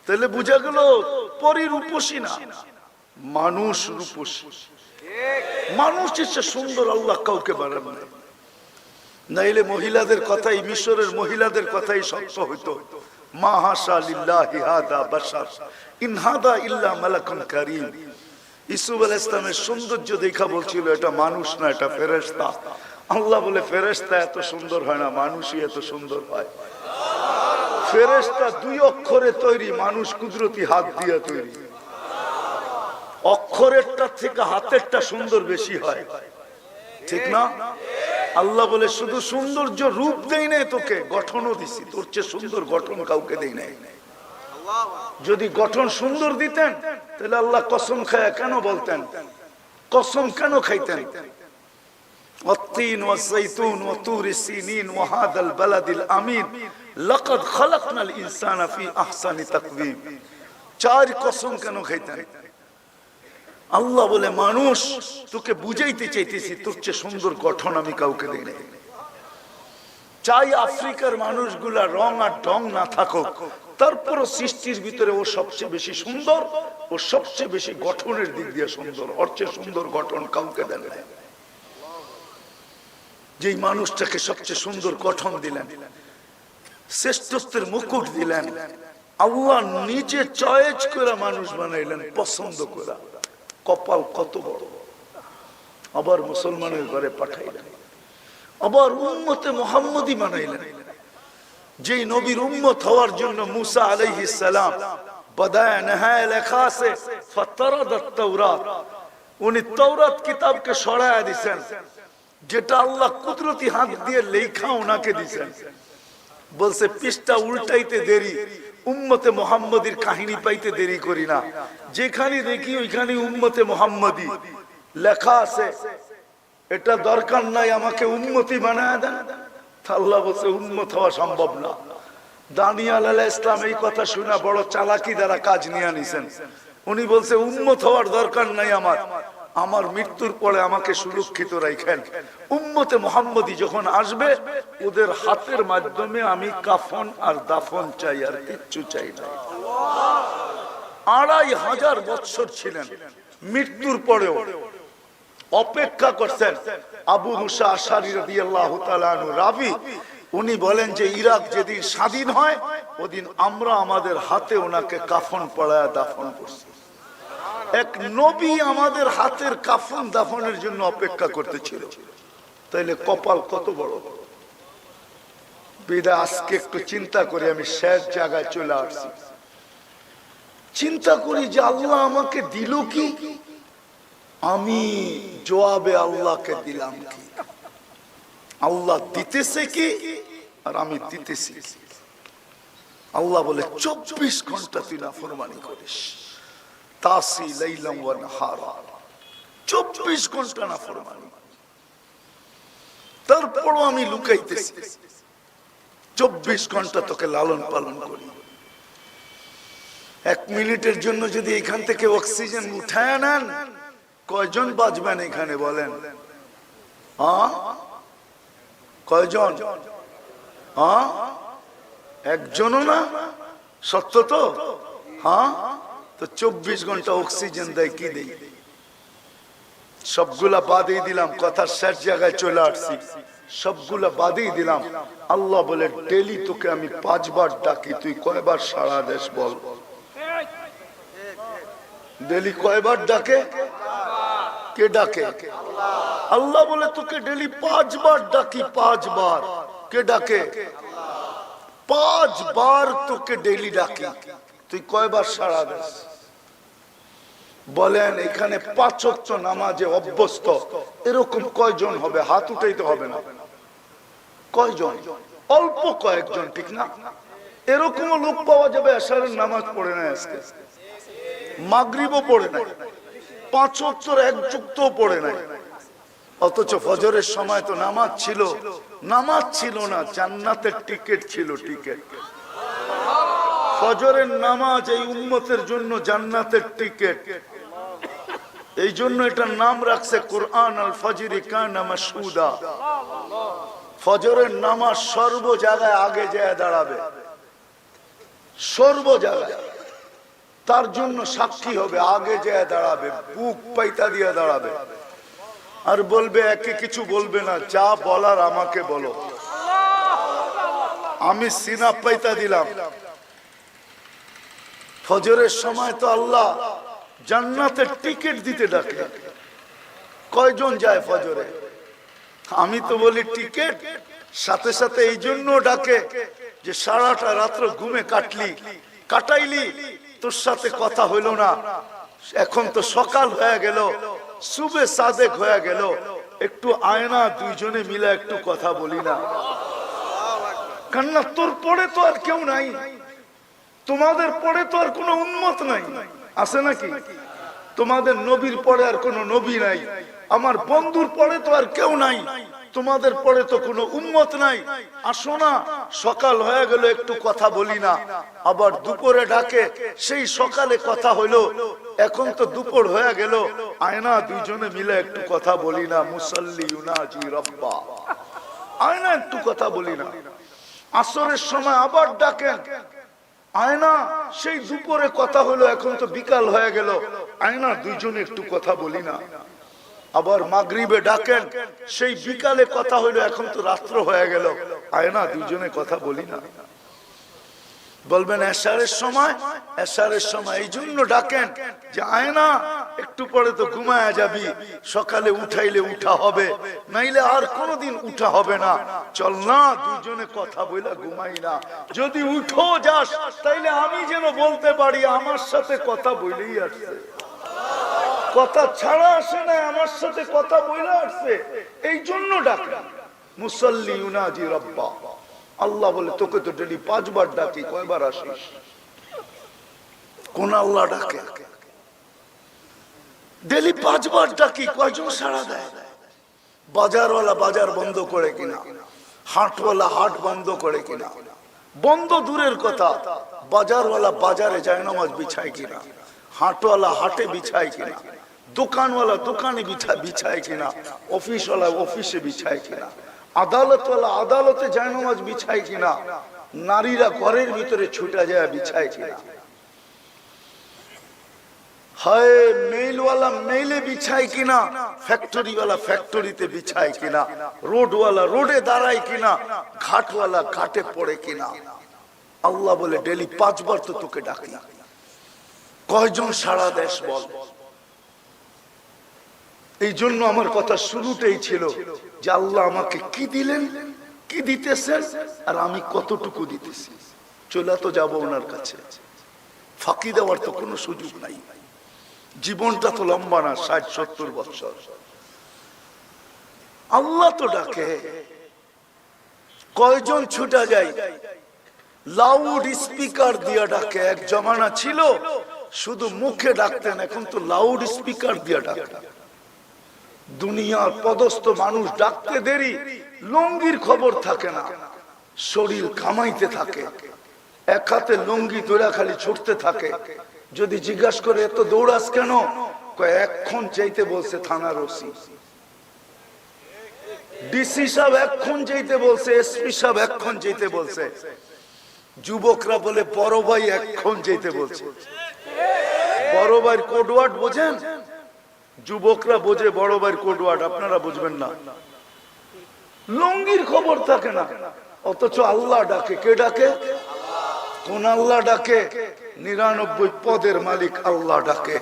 তাহলে বোঝা গেল পরী রূপসী না, মানুষ রূপসী। মানুষ এসে সুন্দর আল্লাহ কাউকে বানান না। নাইলে মহিলাদের কথাই, মিশরের মহিলাদের কথাই সত্য হইতো। মা হাসা লিল্লাহি হাদা বাশার ইন হাদা ইল্লা মালাকুন কারীম। ইউসুফ আলাইহিস সালামের সৌন্দর্য দেখা বলছিল এটা মানুষ না, এটা ফেরেশতা। আল্লাহ বলে ফেরেশতা এত সুন্দর হয় না, মানুষই এত সুন্দর হয়। ফেরেশতা দুই অক্ষরে তৈরি, মানুষ কুদরতি হাত দিয়ে তৈরি। অক্ষরেরটা থেকে হাতেরটা সুন্দর বেশি হয়, ঠিক না? আল্লাহ বলে শুধু সৌন্দর্য রূপ দেই নাই তোকে, গঠনও দিছি। তোর চেয়ে সুন্দর গঠন কাউকে দেই নাই। যদি গঠন সুন্দর দিতেন তাহলে আল্লাহ কসম খায়া কেন বলতেন, কসম কেন খাইতেন? والتين والزيتون وطور السينين وهذا البلد الأمين لقد خلقنا الإنسان في أحسن تقويم। চার কসম কেন খাইতেন? আল্লাহ বলে মানুষ তোকে বুঝাইতে চাইতেছি তোর চেয়ে সুন্দর গঠন আমি কাউকে দেই নাই। চাই আফ্রিকার মানুষগুলা রং আর ঢং না থাকুক, তারপরও সৃষ্টির ভিতরে ও সবচেয়ে বেশি সুন্দর, ও সবচেয়ে বেশি গঠনের দিক দিয়ে সুন্দর। ওর চেয়ে সুন্দর গঠন কাউকে দেন নাই। যেই মানুষটাকে সবচেয়ে সুন্দর গঠন দিলেন, শ্রেষ্ঠত্বের মুকুট দিলেন, আল্লাহ নিজে চয়েস করে মানুষ বানাইলেন, পছন্দ করে। কপাল কত বড়! আবার মুসলমানের ঘরে পাঠাইলেন, আবার উম্মতে মুহাম্মদী বানাইলেন। যেই নবীর উম্মত হওয়ার জন্য মুসা আলাইহিস সালাম বদায়ে নেহায় লেখা আছে ফাতারাদাত তাওরাত, উনি তাওরাত কিতাবকে সরায়া দিয়েছেন, যেটা আল্লাহ কুদরতি হাত দিয়ে লেখা ওনাকে দিয়েছেন। বলছে পৃষ্ঠা উল্টাইতে দেরি, উম্মতে মুহাম্মদীর কাহিনী পাইতে দেরি করি না। যেখানে দেখি ওইখানে উম্মতে মুহাম্মদী লেখা আছে, এটা দরকার নাই, আমাকে উম্মতি বানায় দেন। আল্লাহ বলছে উম্মত হওয়া সম্ভব না। দানিয়াল আলাইহিস সালাম এই কথা শুনে বড় চালাকি দ্বারা কাজ নিয়ে নিছেন। উনি বলছে উম্মত হওয়ার দরকার নাই, আমার মৃত্যুর পরে আমাকে সুরক্ষিত রাখেন। উম্মতে মুহাম্মদী যখন আসবে ওদের হাতের মাধ্যমে আমি কাফন আর দাফন চাই, আর কিচ্ছু চাই না। 2500 বছর ছিলেন, মৃত্যুর পরেও অপেক্ষা করছেন। আবু মুসা আশআরী রাদিয়াল্লাহু তাআলা আনহু রাবী, উনি বলেন যে ইরাক যেদিন স্বাধীন হয় ওদিন আমরা আমাদের হাতে ওনাকে কাফন পরায়া দাফন করছি। এক নবী আমাদের হাতের কাফন দাফনের জন্য অপেক্ষা করতেছিল। তাইলে কপাল কত বড়! বিদায় আজকে একটু চিন্তা করি, আমি শেষ জায়গায় চলে আসছি। চিন্তা করি যে আল্লাহ আমাকে দিল কি, আমি জবাবে আল্লাহকে দিলাম কি? আল্লাহ দিতেছে কি আর আমি দিতেছি। আল্লাহ বলে 24 ঘন্টা তুই নাফরমানি করিস, তাসি লাইলাম ওয়া নাহারা, 24 ঘন্টা নাফরমানি। তারপরও আমি লুকাইতেছি, 24 ঘন্টা তোকে লালন পালন করি। 1 মিনিটের জন্য যদি এখান থেকে অক্সিজেন উঠায় নেন, কয়জন বাঁচবেন এখানে বলেন? কয়জন? একজনও না। সত্য তো? তো 24 ঘন্টা অক্সিজেন দেয় কি দেয়? সবগুলা বাদই দিলাম, কথার শেষ জায়গায় চলে আসছি। সবগুলা বাদই দিলাম। আল্লাহ বলে ডেলি তোকে আমি 5 বার ডাকি, তুই কয়বার সাড়া দেশ বল? ডেলি কয়বার ডাকে? কে ডাকে? আল্লাহ বলে তোকে ডেলি 5 বার ডাকি, 5 বার। কে ডাকে? 5 বার তোকে ডেলি ডাকি, তুই কয়বার সাড়া দেশ? বলেন এখানে 5 ওয়াক্ত নামাজে অভ্যস্ত এরকম কয়জন হবে? হাত উঠাইতে হবে না। কয়জন? অল্প কয়েকজন, ঠিক না? এরকমও লোক পাওয়া যাবে এশারের নামাজ পড়ে না, আজকে মাগরিবও পড়ে নাই, 5 ওয়াক্তের 1 যুক্তও পড়ে নাই। অথচ ফজরের সময় তো নামাজ ছিল। নামাজ ছিল না, জান্নাতের টিকিট ছিল, টিকিট। ফজরের নামাজ এই উম্মতের জন্য জান্নাতের টিকিট। এই জন্য এটার নাম রাখছে কুরআন আল ফাজরি কানা মাশহুদা। ফজরের নামাজ সর্ব জায়গায় আগে যায় দাঁড়াবে, সর্ব জায়গায়। তার জন্য সাক্ষী হবে, আগে যায় দাঁড়াবে, বুক পাইতা দিয়ে দাঁড়াবে, আর বলবে একে কিছু বলবে না, যা বলার আমাকে বলো। আমি সিনা পাইতা দিলাম। ফজরের সময় তো আল্লাহ জান্নাতের টিকিট দিতে ডাকে। কয়জন যায় ফজরে? আমি তো বলি টিকিট, সাথে সাথে এই জন্য ডাকে যে সারাটা রাত্র ঘুমে কাটাইলি, তোর সাথে কথা হইল না, এখন তো সকাল হয়ে গেল, সুবে সাদেক হয়ে গেল, একটু আয়না দুইজনে মিলে একটু কথা বলি না। কান্না তোর পরে তো আর কেউ নাই, তোমাদের পরে তো আর কোনো উম্মত নাই, আছে নাকি? তোমাদের নবীর পরে আর কোনো নবী নাই, আমার বন্ধুর পরে তো আর কেউ নাই, তোমাদের পরে তো কোনো উম্মত নাই। আসো না, সকাল হয়ে গেল, একটু কথা বলি না। আবার দুপুরে ডাকে, সেই সকালে কথা হইলো, এখন তো দুপুর হয়ে গেল, আয়না দুইজনে মিলে একটু কথা বলি না। মুসাল্লি ইউনাজি রব্বা, আয়না একটু কথা বলি না। আসরের সময় আবার ডাকেন, আয়না সেই দুপুরে কথা হলো, এখন তো বিকাল হয়ে গেল, আয়না দুইজনে একটু কথা বলি না। আবার মাগরিবে ডাকেন, সেই বিকালে কথা হইলো, এখন তো রাত্র হয়ে গেল, আয়না দুইজনে কথা বলি না। বলবেন এশারের সময় এই জন্য ডাকেন যে আয়না একটু পরে তো ঘুমায়া যাবি, সকালে উঠাইলে উঠা হবে, নাইলে আর কোনোদিন উঠা হবে না, চল না দুইজনে কথা বইলা ঘুমাই না। যদি উঠো যাস, তাইলে আমি যেন বলতে পারি আমার সাথে কথা বইলেই আসছে, কথা ছাড়া আসে না, আমার সাথে কথা বইলা আসছে, এই জন্য ডাকেন। মুসাল্লি ইউনাজি রব্বা, আল্লাহ বলে তোকে তো ডেলি 5 বার ডাকি, কয়বার আসিস? কোন আল্লাহ ডাকে? ডেলি 5 বার ডাকি, কয়জন সাড়া দেয়? বাজারওয়ালা বাজার বন্ধ করে কিনা, হাটওয়ালা হাট বন্ধ করে কিনা, বন্ধ দূরের কথা, বাজারওয়ালা বাজারে যায় নামাজ বিছায় কিনা, হাটওয়ালা হাটে বিছায় কিনা, দোকানওয়ালা দোকানে বিছায় কিনা, অফিসওয়ালা অফিসে বিছায় কিনা, আদালতওয়ালা আদালতে যায় নামাজ বিছায় কিনা, নারীরা ঘরের ভিতরে ছুটে যায় বিছায় কিনা, হায় মেইলওয়ালা মেইলে বিছায় কিনা, ফ্যাক্টরিওয়ালা ফ্যাক্টরিতে বিছায় কিনা, রোডওয়ালা রোডে দাঁড়ায় কিনা, ঘাটওয়ালা ঘাটে পড়ে কিনা। আল্লাহ বলে ডেলি 5 বার তো তোকে ডাকি, কয়জন সারা দেশ বল? এই জন্য আমার কথা শুরুতেই ছিল যে আল্লাহ আমাকে কি দিলেন, কি দিতেছেন, আর আমি কতটুকু দিতেছি। চলে তো যাবো ওনার কাছে, ফাঁকি দেওয়ার তো কোনো সুযোগ নাই। জীবনটা তো লম্বা না, 60-70 বছর। আল্লাহ তো ডাকে, কয়জন ছুটা যায়? লাউড স্পিকার দিয়ে ডাকে। এক জমানা ছিল শুধু মুখে ডাকতেন, এখন তো লাউড স্পিকার দিয়ে ডাকে। দুনিয়ার পদস্থ মানুষ ডাকতে দেরি, লুঙ্গির খবর থাকে না, শরীর কামাইতে থাকে, এক হাতে লুঙ্গি ধরে খালি ছুটতে থাকে। যদি জিজ্ঞাসা করে এত দৌড়াস কেন, এক্ষণ চাইতে বলছে থানার ওসি, ডিসি সাহেব এক্ষণ চাইতে বলছে, এসপি সাহেব এক্ষণ চাইতে বলছে। যুবকরা বলে বড় ভাই এক্ষণ চাইতে বলছে। বড় ভাইয়ের কোডওয়ার্ড বোঝেন? যুবকরা বোঝে বড় ভাইয়ের কোডওয়ার্ড, আপনারা বুঝবেন না। লুঙ্গির খবর থাকে না, অথচ আল্লাহ ডাকে। কে ডাকে? কোন আল্লাহ ডাকে? 99 পদের মালিক আল্লাহ ডাকে।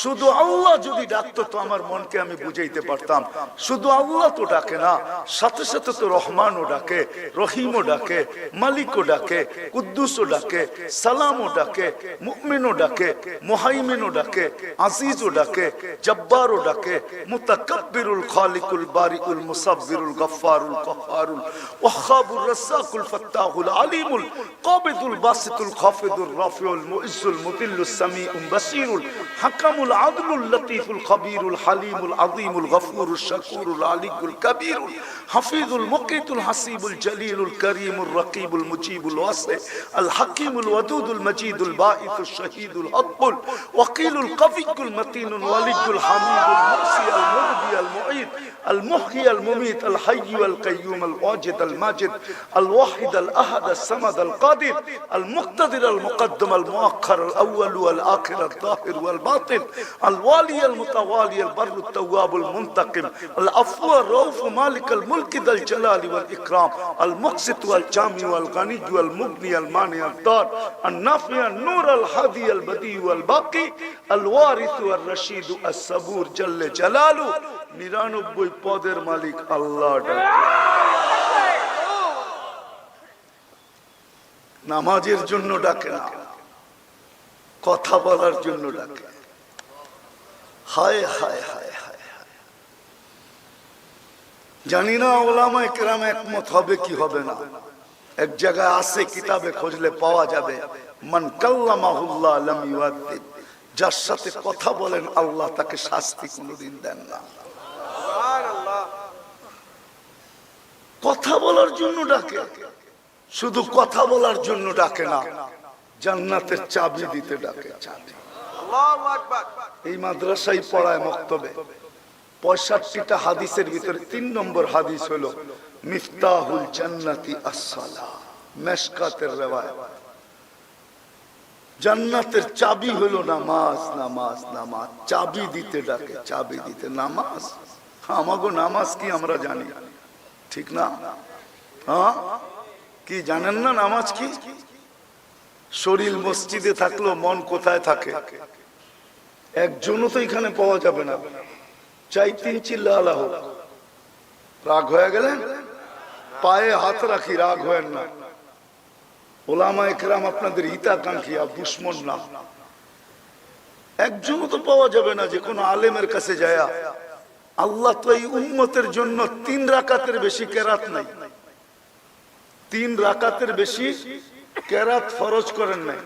শুধু আল্লাহ যদি ডাকতো তো আমার মনকে আমি বুঝাইতে পারতাম। শুধু আল্লাহ তো ডাকে না, সাথে সাথে তো রহমানও ডাকে, রহিমও ডাকে, মালিকও ডাকে, কুদ্দুসও ডাকে, সালামও ডাকে, মুমিনও ডাকে, মুহাইমিনও ডাকে, আজিজও ডাকে, জব্বারও ডাকে, মুতাকাব্বিরুল খালিকুল বারিউল মুসাব্বিরুল গফফারুল কহ্হারুল ওয়াহ্হাবুর রাজ্জাকুল ফাত্তাহুল আলিমুল কাবিদুল বাসিতুল খাফিদুর রাফিউল মুইজ্জুল মুদিল্লুস সামিউল বাসীরুল হাকাম العدل اللطيف الخبير الحليم العظيم الغفور الشكور العلي الكبير حفيظ المقيت الحسيب الجليل الكريم الرقيب المجيب الواسع الحكيم الودود المجيد الباعث الشهيد الحق الوكيل القوي المتين الولي الحميد المحصي المبدي المعيد المحيي المميت الحي القيوم الواجد الماجد الواحد الأحد الصمد القادر المقتدر المقدم المؤخر الأول والآخر الظاهر والباطن الوالي المتوالي البر التواب المنتقم العفو الرؤوف مالك الملك ذا الجلال والإكرام المقسط والجامع والغني والمغني المانع الضار النافع النور الهادي البديع والباقي الوارث والرشيد الصبور جل جلاله 99 পদের মালিক আল্লাহ নামাজের জন্য ডাকে না, কথা বলার জন্য ডাকে। হায় হায় হায় হায়, জানি না ওলামায়ে কেরাম একমত হবে কি হবে না। এক জায়গায় আছে, কিতাবে খুঁজলে পাওয়া যাবে, মান কাল্লামাহুল্লাহ লাম ইউআদ্দিব, যার সাথে কথা বলেন আল্লাহ তাকে শাস্তি কোনোদিন দেন না। কথা বলার জন্য ডাকে, শুধু কথা বলার জন্য ডাকে না, জান্নাতের চাবি দিতে ডাকে। চাবি এই মাদ্রাসায় পড়ায় মক্তবে 65টা হাদিসের ভিতরে 3 নম্বর হাদিস হলো মিফতাহুল জান্নাতি আস-সালাহ, মিশকাতের রিওয়ায়াত। জান্নাতের চাবি হলো নামাজ, নামাজ, নামাজ। চাবি দিতে ডাকে, চাবি দিতে। নামাজ, আমাগো নামাজ কি আমরা জানি, ঠিক না? হ্যাঁ, কি জানেন না নামাজ কি? শরীর মসজিদে থাকলো মন কোথায় থাকে? একজনও তো এখানে পাওয়া যাবে না। চাই 3 চিল্লা আল্লাহ। রাগ হয়ে গেলেন? পায়ে হাত রাখি, রাগ হয় না। ওলামায়ে কেরাম আপনাদের হিতাকাঙ্ক্ষী, দুশমন না। একজনও তো পাওয়া যাবে না যে কোনো আলেমের কাছে যায় আল্লাহ তো এই উম্মতের জন্য 3 রাকাতের বেশি কেরাত নাই, 3 রাকাতের বেশি কেরাত ফরজ করেন নাই।